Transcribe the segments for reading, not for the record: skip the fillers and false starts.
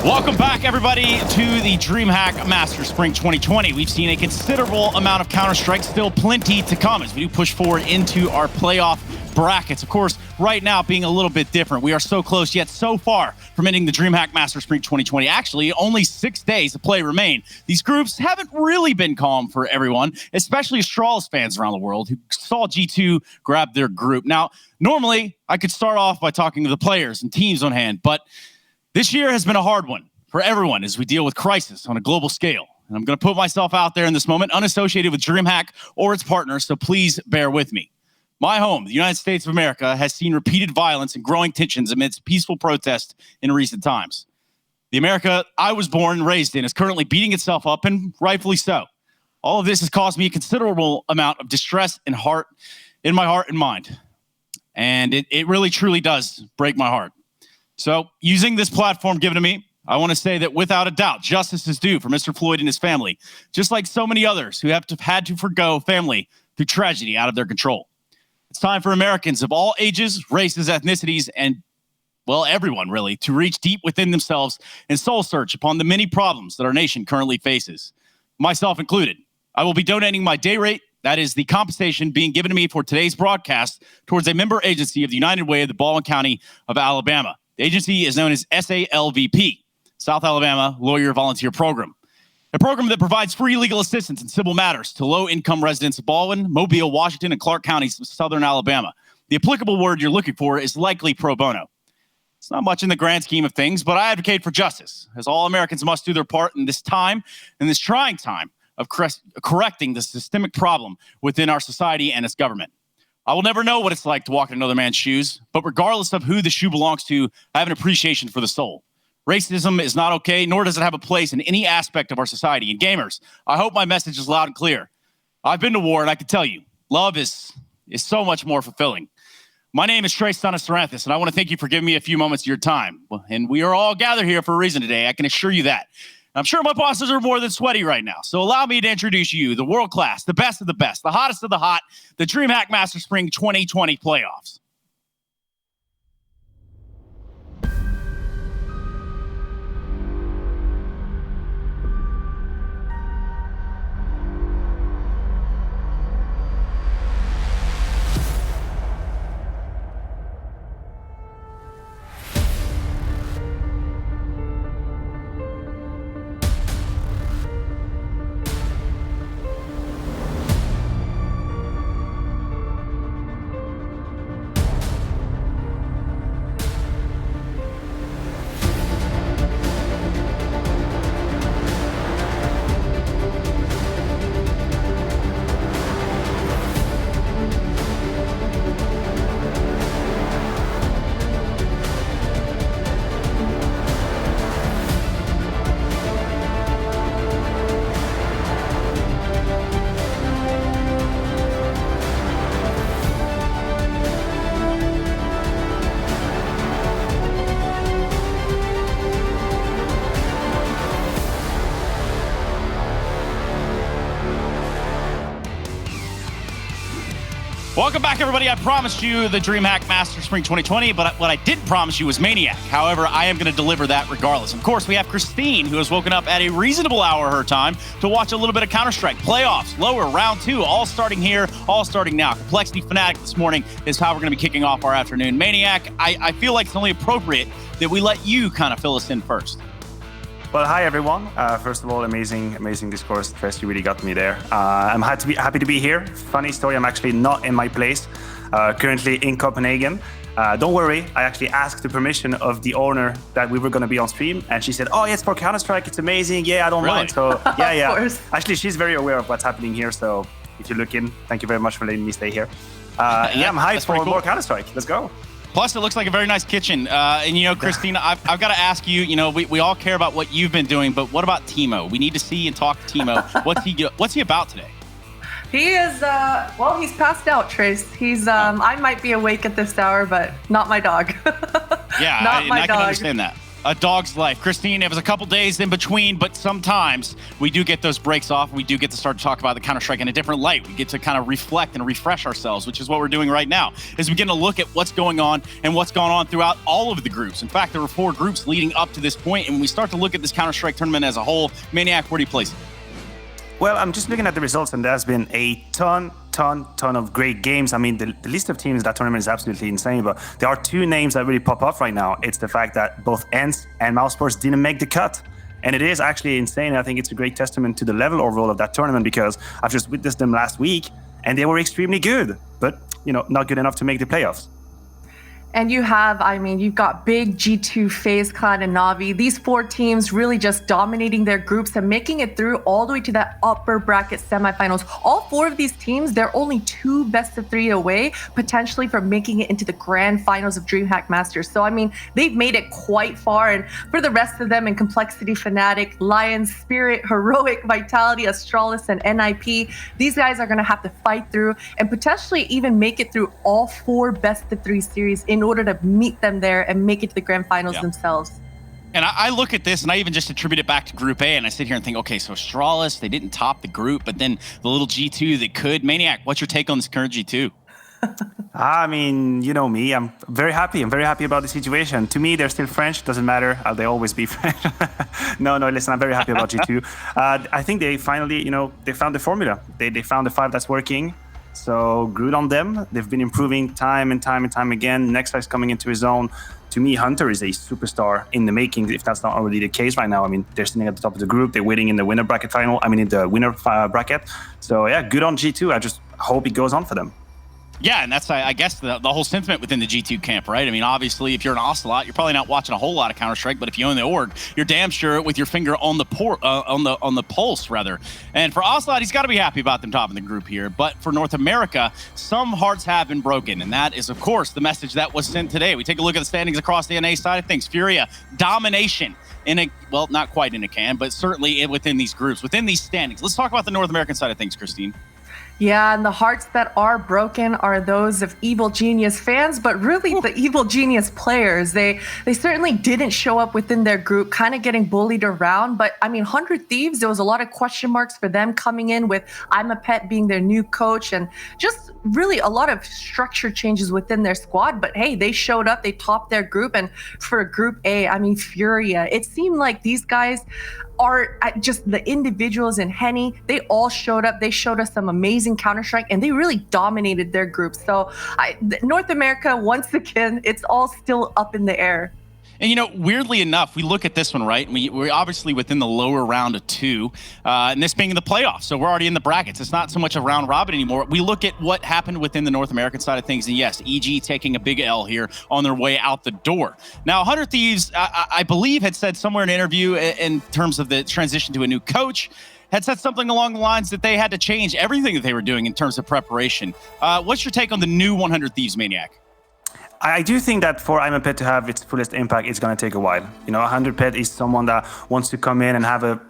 Welcome back, everybody, to the DreamHack Masters Spring 2020. We've seen a considerable amount of Counter-Strike, still plenty to come as we do push forward into our playoff brackets. Of course, right now being a little bit different. We are so close yet so far from ending the DreamHack Masters Spring 2020. Actually, only 6 days of play remain. These groups haven't really been calm for everyone, especially Astralis fans around the world who saw G2 grab their group. Now, normally, I could start off by talking to the players and teams on hand, but this year has been a hard one for everyone as we deal with crisis on a global scale. And I'm going to put myself out there in this moment, unassociated with DreamHack or its partners, so please bear with me. My home, the United States of America, has seen repeated violence and growing tensions amidst peaceful protests in recent times. The America I was born and raised in is currently beating itself up, and rightfully so. All of this has caused me a considerable amount of distress and in my heart and mind. And it really, truly does break my heart. So, using this platform given to me, I want to say that without a doubt, justice is due for Mr. Floyd and his family, just like so many others who have had to forgo family through tragedy out of their control. It's time for Americans of all ages, races, ethnicities, and, well, everyone really, to reach deep within themselves and soul search upon the many problems that our nation currently faces, myself included. I will be donating my day rate, that is the compensation being given to me for today's broadcast, towards a member agency of the United Way of the Baldwin County of Alabama. The agency is known as SALVP, South Alabama Lawyer Volunteer Program, a program that provides free legal assistance in civil matters to low-income residents of Baldwin, Mobile, Washington, and Clark counties of southern Alabama. The applicable word you're looking for is likely pro bono. It's not much in the grand scheme of things, but I advocate for justice, as all Americans must do their part in this time, in this trying time, of correcting the systemic problem within our society and its government. I will never know what it's like to walk in another man's shoes, but regardless of who the shoe belongs to, I have an appreciation for the soul. Racism is not okay, nor does it have a place in any aspect of our society. And gamers, I hope my message is loud and clear. I've been to war, and I can tell you, love is so much more fulfilling. My name is Trey Son of Saranthus, and I want to thank you for giving me a few moments of your time. And we are all gathered here for a reason today, I can assure you that. I'm sure my bosses are more than sweaty right now, so allow me to introduce you, the world class, the best of the best, the hottest of the hot, the DreamHack Master Spring 2020 playoffs. Welcome back, everybody. I promised you the DreamHack Master Spring 2020, but what I didn't promise you was Maniac. However, I am going to deliver that regardless. Of course, we have Christine, who has woken up at a reasonable hour her time to watch a little bit of Counter-Strike. Playoffs, lower, round 2, all starting here, all starting now. Complexity Fanatic this morning is how we're going to be kicking off our afternoon. Maniac, I feel like it's only appropriate that we let you kind of fill us in first. Well, hi everyone. First of all, amazing discourse. Tress, you really got me there. I'm happy to be here. Funny story, I'm actually not in my place. Currently in Copenhagen. Don't worry, I actually asked the permission of the owner that we were going to be on stream, and she said, "Oh, yeah, it's for Counter-Strike. It's amazing. Yeah, I don't mind." So yeah. Of course. Actually, she's very aware of what's happening here. So if you look in, thank you very much for letting me stay here. Yeah, I'm hyped for more Counter-Strike. Let's go. Plus, it looks like a very nice kitchen. And, you know, Christina, I've got to ask you, you know, we all care about what you've been doing, but what about Timo? We need to see and talk to Timo. What's he about today? He is, well, he's passed out, Trace. He's, I might be awake at this hour, but not my dog. Yeah, I can understand that. A dog's life. Christine, it was a couple days in between, but sometimes we do get those breaks off. We do get to start to talk about the Counter-Strike in a different light. We get to kind of reflect and refresh ourselves, which is what we're doing right now, as we begin to look at what's going on and what's gone on throughout all of the groups. In fact, there were 4 groups leading up to this point, and when we start to look at this Counter-Strike tournament as a whole, Maniac, where do you place it? Well, I'm just looking at the results, and there's been a ton of great games. I mean, the list of teams in that tournament is absolutely insane, but there are 2 names that really pop off right now. It's the fact that both ENCE and Mousesports didn't make the cut. And it is actually insane. I think it's a great testament to the level overall of that tournament, because I've just witnessed them last week, and they were extremely good, but, not good enough to make the playoffs. And you have, you've got Big, G2, FaZe Clan, and Na'Vi. These 4 teams really just dominating their groups and making it through all the way to that upper bracket semifinals. All 4 of these teams, they're only 2 best of 3 away, potentially from making it into the grand finals of DreamHack Masters. So, they've made it quite far. And for the rest of them, in Complexity, Fnatic, Lions, Spirit, Heroic, Vitality, Astralis, and NIP, these guys are going to have to fight through and potentially even make it through all 4 best of 3 series in order to meet them there and make it to the grand finals themselves. And I look at this and I even just attribute it back to Group A, and I sit here and think, okay, so Astralis, they didn't top the group, but then the little G2 that could. Maniac, what's your take on this current G2? You know me, I'm very happy. I'm very happy about the situation. To me, they're still French. Doesn't matter. They always be French. No, listen, I'm very happy about G2. I think they finally, they found the formula. They found the 5 that's working. So good on them. They've been improving time and time again. Nexa is coming into his own. To me, Hunter is a superstar in the making, if that's not already the case right now. They're sitting at the top of the group. They're waiting in the winner bracket final. In the winner bracket. So yeah, good on G2. I just hope it goes on for them. Yeah, and that's, I guess, the whole sentiment within the G2 camp, right? Obviously, if you're an Ocelot, you're probably not watching a whole lot of Counter-Strike, but if you own the org, you're damn sure with your finger on the on the pulse, rather. And for Ocelot, he's got to be happy about them topping the group here. But for North America, some hearts have been broken, and that is, of course, the message that was sent today. We take a look at the standings across the NA side of things. Furia, domination in a, well, not quite in a can, but certainly within these groups, within these standings. Let's talk about the North American side of things, Christine. Yeah, and the hearts that are broken are those of Evil Genius fans, but really the Evil Genius players. They certainly didn't show up within their group, kind of getting bullied around. But 100 Thieves, there was a lot of question marks for them coming in with I'm a Pet being their new coach, and just really a lot of structure changes within their squad. But hey, they showed up, they topped their group. And for Group A, Furia, it seemed like these guys are just the individuals in Henny. They all showed up. They showed us some amazing Counter-Strike, and they really dominated their group. So North America, once again, it's all still up in the air. And, weirdly enough, we look at this one, right? We're obviously within the lower round of 2, and this being in the playoffs. So we're already in the brackets. It's not so much a round robin anymore. We look at what happened within the North American side of things. And yes, EG taking a big L here on their way out the door. Now, 100 Thieves, I believe, had said somewhere in an interview in terms of the transition to a new coach, had said something along the lines that they had to change everything that they were doing in terms of preparation. What's your take on the new 100 Thieves, Maniac? I do think that for I'm a Pet to have its fullest impact, it's going to take a while. 100 Pet is someone that wants to come in and have a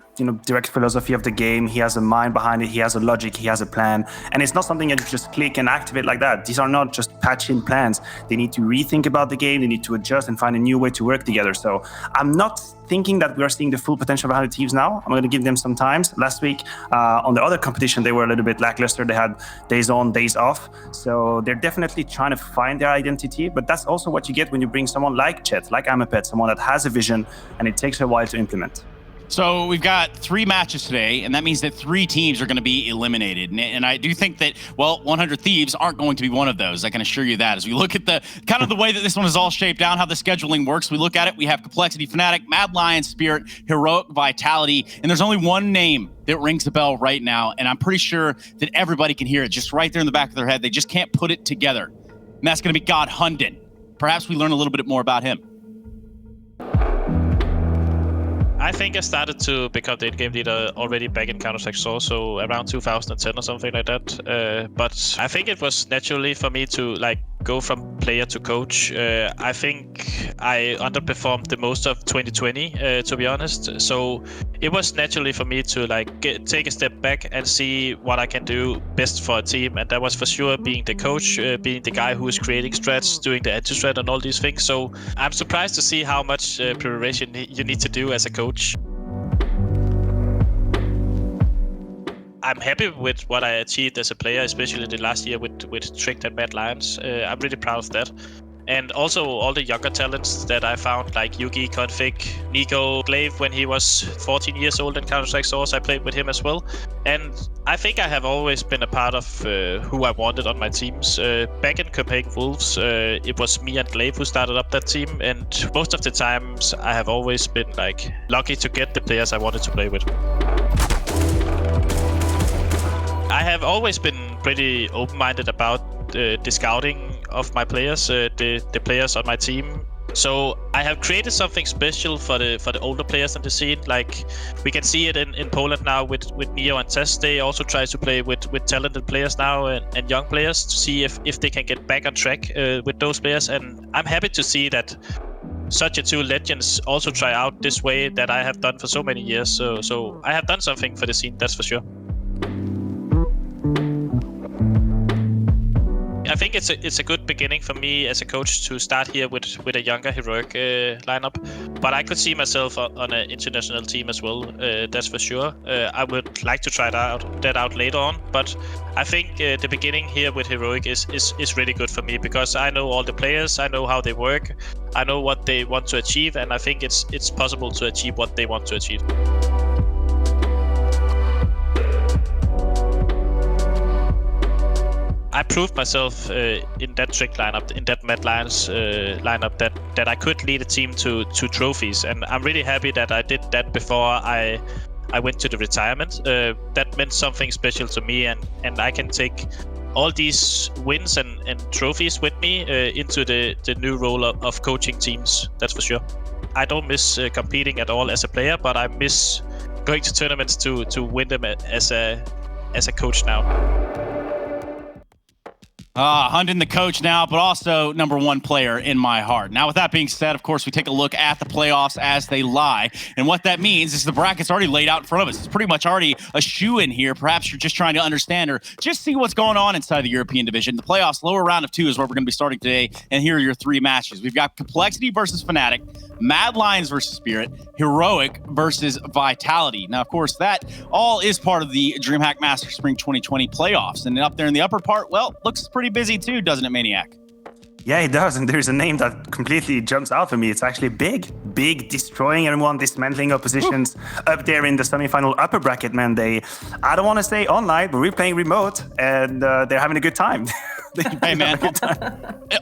direct philosophy of the game. He has a mind behind it. He has a logic. He has a plan. And it's not something that you just click and activate like that. These are not just patch-in plans. They need to rethink about the game. They need to adjust and find a new way to work together. So I'm not thinking that we are seeing the full potential of 100 Thieves now. I'm going to give them some time. Last week, on the other competition, they were a little bit lackluster. They had days on, days off. So they're definitely trying to find their identity. But that's also what you get when you bring someone like Chet, like I'm a Pet, someone that has a vision, and it takes a while to implement. So we've got 3 matches today, and that means that 3 teams are going to be eliminated. And I do think that, 100 Thieves aren't going to be one of those. I can assure you that. As we look at the kind of the way that this one is all shaped down, how the scheduling works, we look at it, we have Complexity, Fnatic, Mad Lion, Spirit, Heroic, Vitality, and there's only one name that rings a bell right now, and I'm pretty sure that everybody can hear it just right there in the back of their head. They just can't put it together, and that's going to be God Hunden. Perhaps we learn a little bit more about him. I think I started to become the in-game leader already back in Counter-Strike Source, so around 2010 or something like that. But I think it was naturally for me to go from player to coach, I think I underperformed the most of 2020, to be honest. So it was naturally for me to take a step back and see what I can do best for a team, and that was for sure being the coach, being the guy who is creating strats, doing the anti-strat and all these things. So I'm surprised to see how much preparation you need to do as a coach. I'm happy with what I achieved as a player, especially the last year with Tricked and Mad Lions. I'm really proud of that. And also all the younger talents that I found, like Yugi, Config, Nico, Glaive when he was 14 years old in Counter-Strike Source. I played with him as well. And I think I have always been a part of who I wanted on my teams. Back in Copenhagen Wolves, it was me and Glaive who started up that team. And most of the times I have always been lucky to get the players I wanted to play with. I have always been pretty open-minded about the scouting of my players, the players on my team. So I have created something special for the older players in the scene. Like we can see it in Poland now with Neo and Tess. They also try to play with talented players now and young players to see if they can get back on track with those players. And I'm happy to see that such two legends also try out this way that I have done for so many years. So I have done something for the scene, that's for sure. I think it's a good beginning for me as a coach to start here with a younger heroic lineup, but I could see myself on an international team as well. That's for sure. I would like to try that out later on, but I think the beginning here with heroic is really good for me because I know all the players, I know how they work, I know what they want to achieve, and I think it's possible to achieve what they want to achieve. I proved myself in that Trick lineup, in that Mad Lions lineup, that I could lead a team to trophies, and I'm really happy that I did that before I went to the retirement. That meant something special to me, and I can take all these wins and trophies with me into the new role of coaching teams. That's for sure. I don't miss competing at all as a player, but I miss going to tournaments to win them as a coach now. Hundin the coach now, but also #1 player in my heart. Now, with that being said, of course, we take a look at the playoffs as they lie. And what that means is the bracket's already laid out in front of us. It's pretty much already a shoe-in here. Perhaps you're just trying to understand or just see what's going on inside the European division. The playoffs, lower round of 2 is where we're going to be starting today. And here are your 3 matches. We've got Complexity versus Fnatic, Mad Lions versus Spirit, Heroic versus Vitality. Now, of course, that all is part of the DreamHack Master Spring 2020 playoffs. And up there in the upper part, well, looks pretty busy too, doesn't it, Maniac? Yeah, it does. And there's a name that completely jumps out for me. It's actually Big, destroying everyone, dismantling oppositions up there in the semifinal upper bracket, man. I don't want to say online, but we're playing remote and they're having a good time. Hey, man.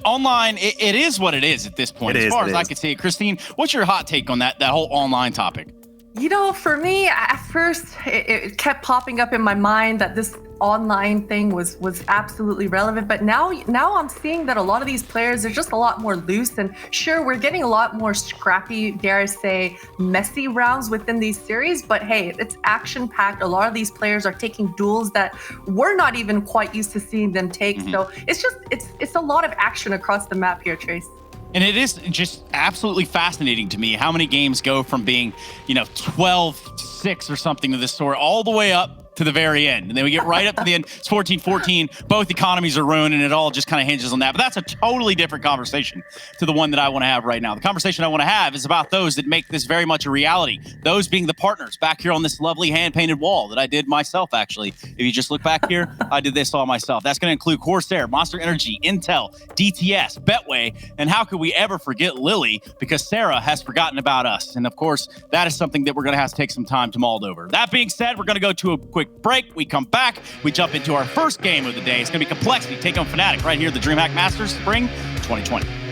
Online, it is what it is at this point. As far as I can see it. Christine, what's your hot take on that whole online topic? You know, for me, at first, it kept popping up in my mind that this online thing was absolutely relevant. But now I'm seeing that a lot of these players are just a lot more loose. And sure, we're getting a lot more scrappy, dare I say, messy rounds within these series. But hey, it's action-packed. A lot of these players are taking duels that we're not even quite used to seeing them take. Mm-hmm. So it's a lot of action across the map here, Trace. And it is just absolutely fascinating to me how many games go from being, 12-6 or something of this sort all the way up to the very end. And then we get right up to the end. It's 14-14. Both economies are ruined, and it all just kind of hinges on that. But that's a totally different conversation to the one that I want to have right now. The conversation I want to have is about those that make this very much a reality. Those being the partners back here on this lovely hand-painted wall that I did myself, actually. If you just look back here, I did this all myself. That's going to include Corsair, Monster Energy, Intel, DTS, Betway, and how could we ever forget Lily, because Sarah has forgotten about us. And of course, that is something that we're going to have to take some time to mull over. That being said, we're going to go to a quick break. We come back. We jump into our first game of the day. It's going to be Complexity take on Fnatic right here at the DreamHack Masters Spring 2020.